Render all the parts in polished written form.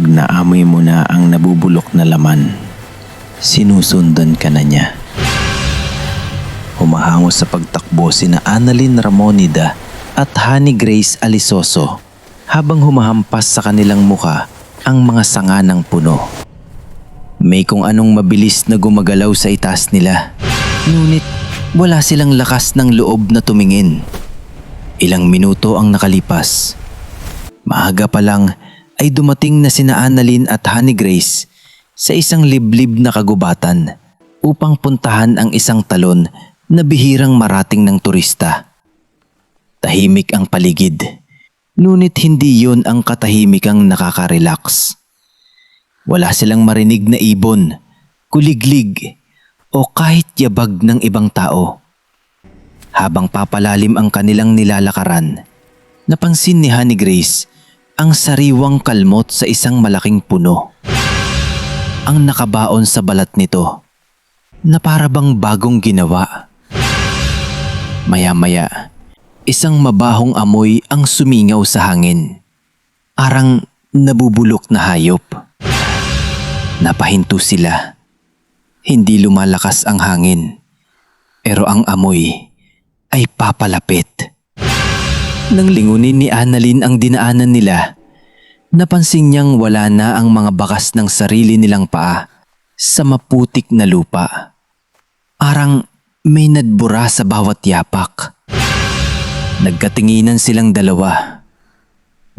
kapag naamoy mo na ang nabubulok na laman, sinusundan ka na niya. Humahango sa pagtakbo sina Annalyn Ramonida at Honey Grace Alisoso habang humahampas sa kanilang muka ang mga sanga ng puno. May kung anong mabilis na gumagalaw sa itaas nila, ngunit wala silang lakas ng loob na tumingin. Ilang minuto ang nakalipas. Maaga pa lang ay dumating na sina Annalyn at Honey Grace sa isang liblib na kagubatan upang puntahan ang isang talon na bihirang marating ng turista. Tahimik ang paligid, ngunit hindi yon ang katahimikang nakaka-relax. Wala silang marinig na ibon, kuliglig o kahit yabag ng ibang tao. Habang papalalim ang kanilang nilalakaran, napansin ni Honey Grace ang sariwang kalmot sa isang malaking puno. Ang nakabaon sa balat nito na para bang bagong ginawa. Maya-maya, isang mabahong amoy ang sumingaw sa hangin. Arang nabubulok na hayop. Napahinto sila. Hindi lumalakas ang hangin, pero ang amoy ay papalapit. Nang lingunin ni Annalyn ang dinaanan nila, napansin niyang wala na ang mga bakas ng sarili nilang paa sa maputik na lupa. Arang may nadbura sa bawat yapak. Nagkatinginan silang dalawa.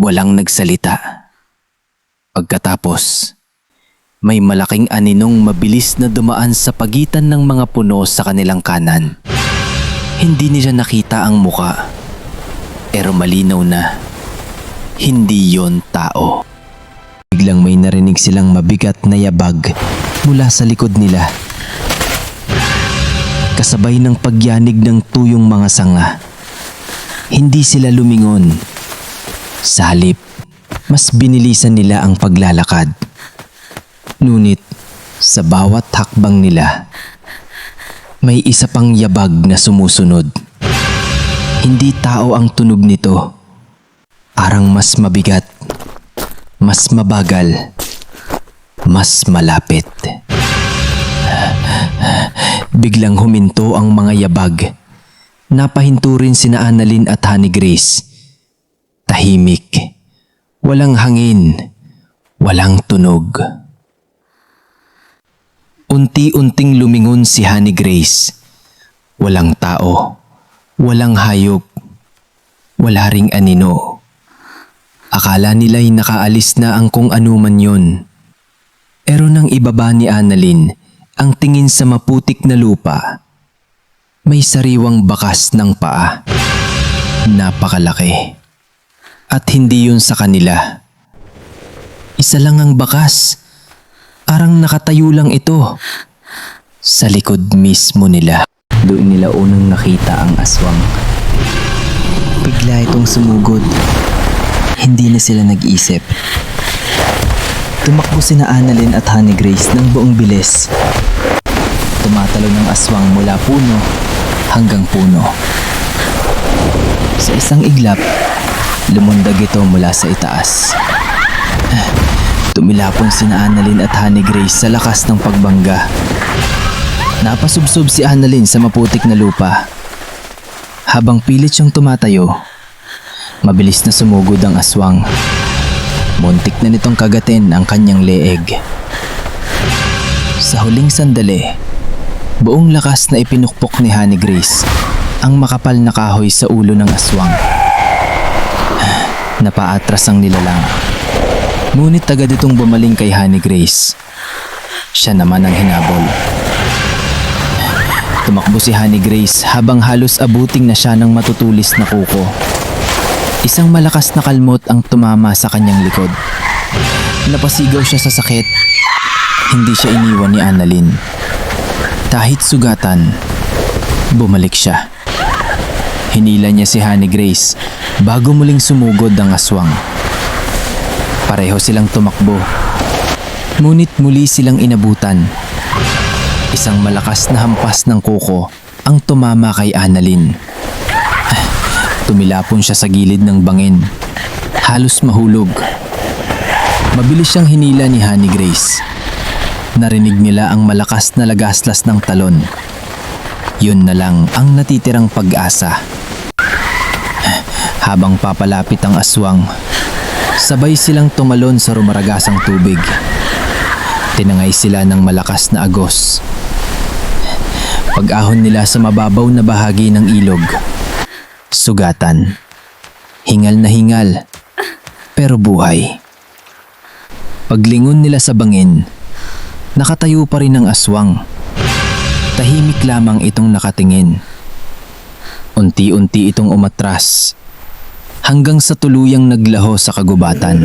Walang nagsalita. Pagkatapos, may malaking aninong mabilis na dumaan sa pagitan ng mga puno sa kanilang kanan. Hindi nila nakita ang muka, pero malinaw na hindi yon tao. Biglang may narinig silang mabigat na yabag mula sa likod nila. Kasabay ng pagyanig ng tuyong mga sanga. Hindi sila lumingon. Sa halip, mas binilisan nila ang paglalakad. Ngunit sa bawat hakbang nila, may isa pang yabag na sumusunod. Hindi tao ang tunog nito. Arang mas mabigat, mas mabagal, mas malapit. Biglang huminto ang mga yabag. Napahinto rin sina Annalyn at Honey Grace. Tahimik, walang hangin, walang tunog. Unti-unting lumingon si Honey Grace. Walang tao, walang hayop, wala ring anino. Akala nila'y nakaalis na ang kung ano man yon. Pero nang ibaba ni Annalyn ang tingin sa maputik na lupa, may sariwang bakas ng paa. Napakalaki. At hindi yun sa kanila. Isa lang ang bakas. Arang nakatayo lang ito. Sa likod mismo nila. Doon nila unang nakita ang aswang. Bigla itong sumugod. Hindi na sila nag-isip. Tumakbo sina Annalyn at Honey Grace ng buong bilis. Tumatalo ng aswang mula puno hanggang puno. Sa isang iglap, lumundag ito mula sa itaas. Tumilapon sina Annalyn at Honey Grace sa lakas ng pagbangga. Napasubsob si Annalyn sa maputik na lupa. Habang pilit siyang tumatayo, mabilis na sumugod ang aswang. Muntik na nitong kagatin ang kanyang leeg. Sa huling sandali, buong lakas na ipinukpok ni Honey Grace ang makapal na kahoy sa ulo ng aswang. Napaatras ang nilalang. Ngunit agad itong bumaling kay Honey Grace. Siya naman ang hinabol. Tumakbo si Honey Grace habang halos abuting na siya ng matutulis na kuko. Isang malakas na kalmot ang tumama sa kanyang likod. Napasigaw siya sa sakit. Hindi siya iniwan ni Annalyn. Kahit sugatan, bumalik siya. Hinila niya si Honey Grace bago muling sumugod ang aswang. Pareho silang tumakbo. Ngunit muli silang inabutan. Isang malakas na hampas ng kuko ang tumama kay Annalyn. Tumilapon siya sa gilid ng bangin. Halos mahulog. Mabilis siyang hinila ni Honey Grace. Narinig nila ang malakas na lagaslas ng talon. Yun na lang ang natitirang pag-asa. Habang papalapit ang aswang, sabay silang tumalon sa rumaragasang tubig. Tinangay sila ng malakas na agos. Pag-ahon nila sa mababaw na bahagi ng ilog, sugatan. Hingal na hingal, pero buhay. Paglingon nila sa bangin, nakatayo pa rin ang aswang. Tahimik lamang itong nakatingin. Unti-unti itong umatras, hanggang sa tuluyang naglaho sa kagubatan.